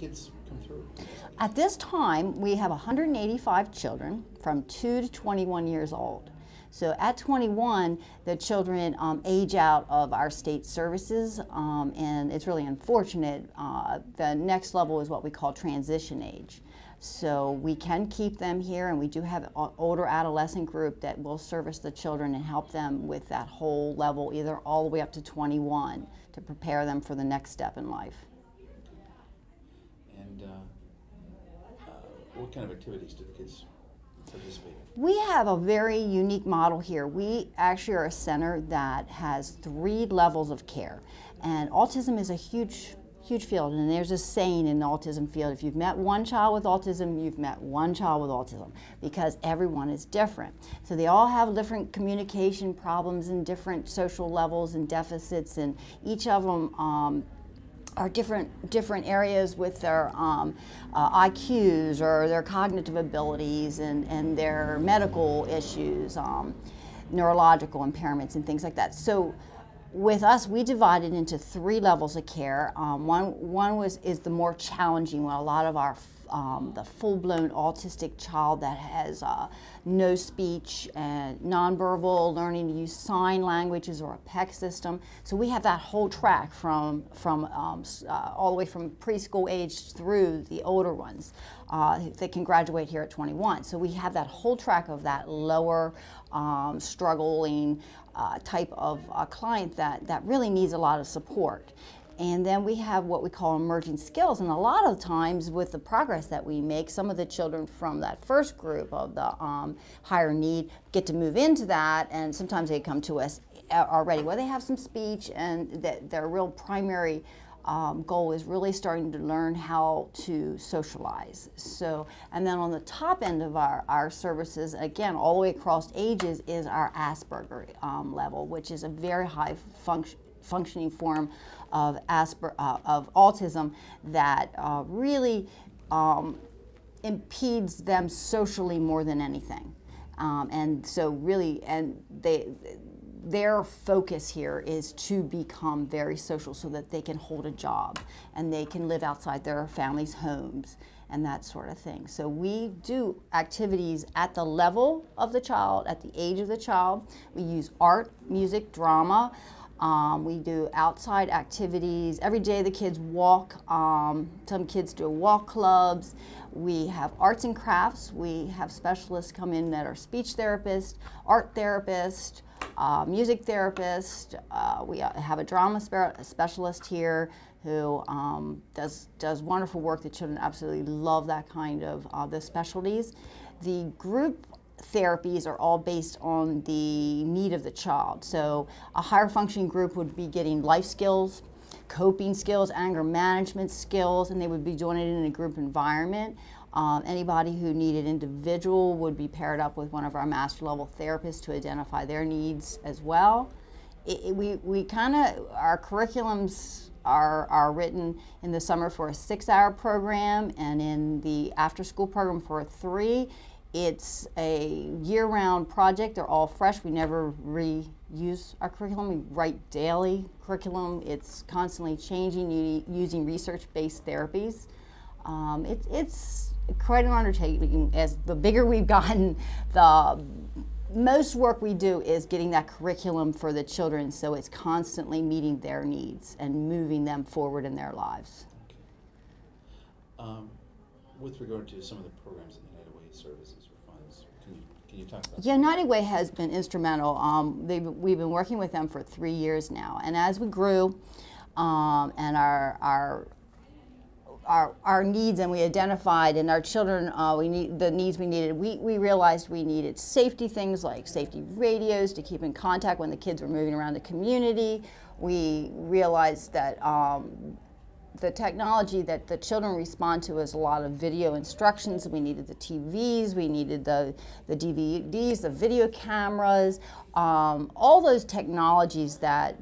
kids come through? At this time, we have 185 children from 2 to 21 years old. So at 21, the children age out of our state services, and it's really unfortunate. The next level is what we call transition age. So we can keep them here, and we do have an older adolescent group that will service the children and help them with that whole level, either all the way up to 21, to prepare them for the next step in life. And what kind of activities do the kids participate in? We have a very unique model here. We actually are a center that has 3 levels of care, and autism is a huge field, and there's a saying in the autism field: if you've met one child with autism, you've met one child with autism, because everyone is different. So they all have different communication problems and different social levels and deficits, and each of them are different areas with their IQs or their cognitive abilities and their medical issues, neurological impairments and things like that. So with us, we divided into 3 levels of care. One is the more challenging one. A lot of our the full-blown autistic child that has no speech and nonverbal, learning to use sign languages or a PEC system. So we have that whole track from all the way from preschool age through the older ones. They can graduate here at 21. So we have that whole track of that lower struggling type of client that really needs a lot of support. And then we have what we call emerging skills, and a lot of times with the progress that we make, some of the children from that first group of the higher need get to move into that, and sometimes they come to us already where they have some speech, and their real primary goal is really starting to learn how to socialize. So, and then on the top end of our services, again, all the way across ages, is our Asperger level, which is a very high functioning form of autism that really impedes them socially more than anything. And so really, their focus here is to become very social so that they can hold a job and they can live outside their families' homes and that sort of thing. So we do activities at the level of the child, at the age of the child. We use art, music, drama. We do outside activities. Every day the kids walk. Some kids do walk clubs. We have arts and crafts. We have specialists come in that are speech therapists, art therapists, music therapists. We have a drama specialist here who does wonderful work. The children absolutely love that kind of the specialties. The group therapies are all based on the need of the child. So a higher functioning group would be getting life skills, coping skills, anger management skills, and they would be doing it in a group environment. Anybody who needed individual would be paired up with one of our master level therapists to identify their needs as well. We kind of, our curriculums are written in the summer for a 6-hour program, and in the after school program for a 3. It's a year-round project. They're all fresh. We never reuse our curriculum. We write daily curriculum. It's constantly changing using research-based therapies. It's quite an undertaking. As the bigger we've gotten, the most work we do is getting that curriculum for the children so it's constantly meeting their needs and moving them forward in their lives. Okay. With regard to some of the programs in the United Way services or funds, can you talk about that? United Way has been instrumental. We've been working with them for 3 years now, and as we grew and our needs, and we identified in our children the needs we needed, we realized we needed safety things like safety radios to keep in contact when the kids were moving around the community. We realized that the technology that the children respond to is a lot of video instructions. We needed the TVs, we needed the DVDs, the video cameras, all those technologies that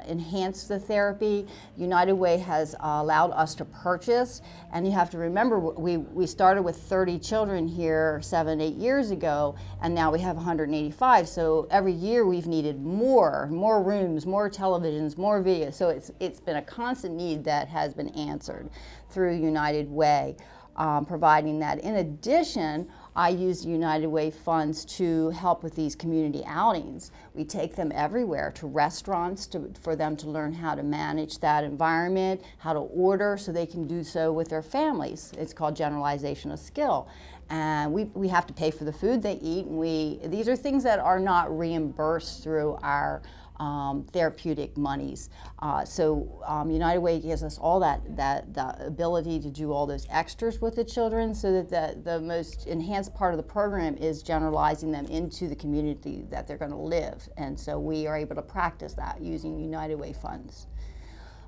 enhance the therapy. United Way has allowed us to purchase, and you have to remember we started with 30 children here 7, 8 years ago, and now we have 185. So every year we've needed more rooms, more televisions, more video. So it's been a constant need that has has been answered through United Way, providing that. In addition, I use United Way funds to help with these community outings. We take them everywhere, to restaurants, for them to learn how to manage that environment, how to order so they can do so with their families. It's called generalization of skill. And we have to pay for the food they eat, and these are things that are not reimbursed through our therapeutic monies. United Way gives us all the ability to do all those extras with the children, so that the most enhanced part of the program is generalizing them into the community that they're going to live. And so we are able to practice that using United Way funds.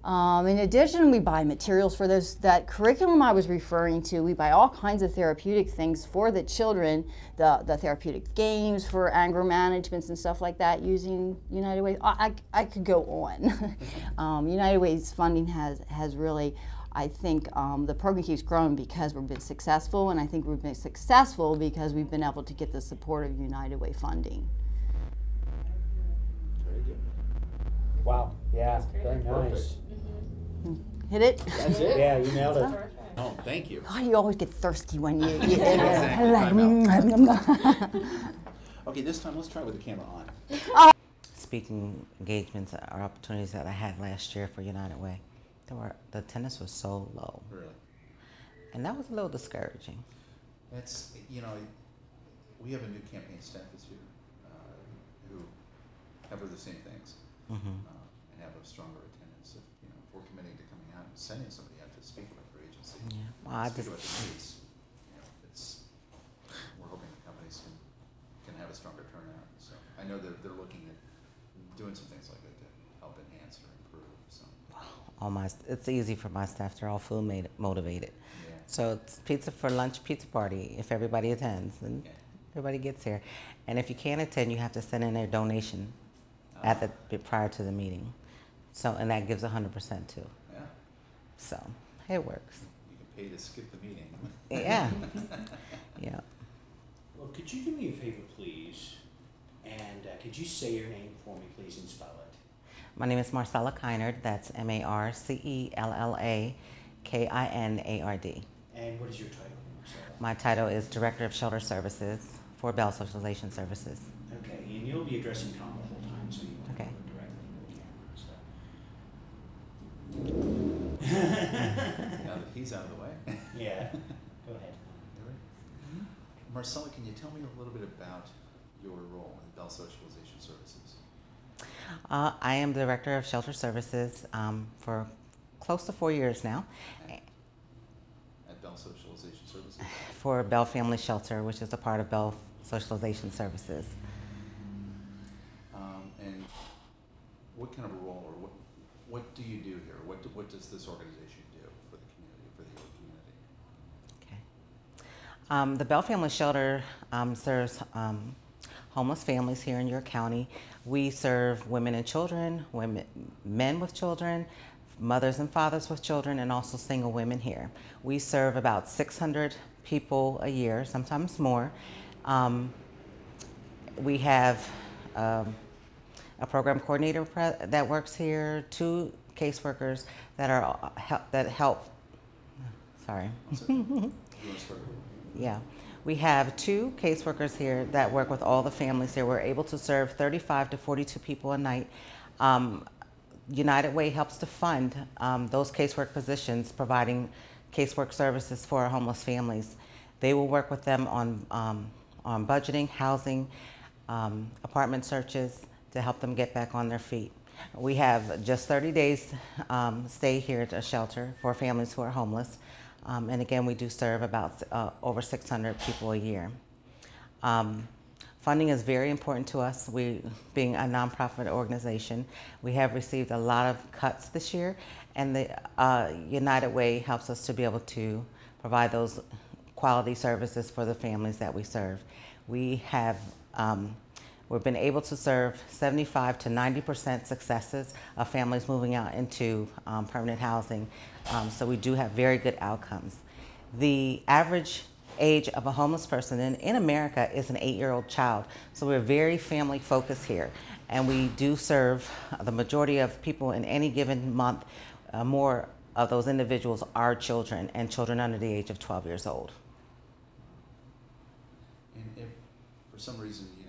In addition, we buy materials for that curriculum I was referring to. We buy all kinds of therapeutic things for the children, the therapeutic games for anger management and stuff like that using United Way. I could go on. United Way's funding has really, I think the program keeps growing because we've been successful, and I think we've been successful because we've been able to get the support of United Way funding. Very good. Wow, yeah, very nice. Perfect. Hit it? That's it? Yeah, you nailed it. Oh, thank you. Oh, you always get thirsty when you Okay, this time let's try with the camera on. Speaking engagements or opportunities that I had last year for United Way, the attendance was so low. Really? And that was a little discouraging. That's, we have a new campaign staff this year who cover the same things and have a stronger attendance. If we're committing to coming out and sending somebody out to speak about their agency, Yeah. Well, speak about the needs, we're hoping the companies can have a stronger turnout. So I know that they're looking at doing some things like that to help enhance or improve. So it's easy for my staff. They're all food motivated. yeah. So it's pizza for lunch, pizza party if everybody attends and everybody gets here. And if you can't attend, you have to send in their donation prior to the meeting. So, and that gives 100% too. Yeah. So it works. You can pay to skip the meeting. Yeah. Yeah. Well, could you do me a favor, please? And could you say your name for me, please, and spell it? My name is Marcella Kinard. That's MarcellaKinard. And what is your title, Marcella? My title is Director of Shelter Services for Bell Socialization Services. Okay, and you'll be addressing Tom the whole time, so you won't Okay. go directly to the camera. Now that he's out of the way. Yeah, go ahead. Marcella, can you tell me a little bit about your role in Bell Socialization Services? I am Director of Shelter Services for close to 4 years now. At Bell Socialization Services? For Bell Family Shelter, which is a part of Bell Socialization Services. And what kind of a role, or what do you do here? What does this organization do for the community, for the York community? Okay. The Bell Family Shelter serves homeless families here in York County. We serve women and children, men with children, mothers and fathers with children, and also single women here. We serve about 600 people a year, sometimes more. We have a program coordinator that works here, 2 caseworkers that help. Sorry. Yeah. We have 2 caseworkers here that work with all the families here. We're able to serve 35 to 42 people a night. United Way helps to fund those casework positions, providing casework services for our homeless families. They will work with them on budgeting, housing, apartment searches to help them get back on their feet. We have just 30 days stay here at a shelter for families who are homeless. And again, we do serve about over 600 people a year. Funding is very important to us. We, being a nonprofit organization, we have received a lot of cuts this year, and the United Way helps us to be able to provide those quality services for the families that we serve. We have we've been able to serve 75 to 90% successes of families moving out into permanent housing. So we do have very good outcomes. The average age of a homeless person in America is an 8-year-old child. So we're very family focused here. And we do serve the majority of people in any given month, more of those individuals are children and children under the age of 12 years old. And if for some reason you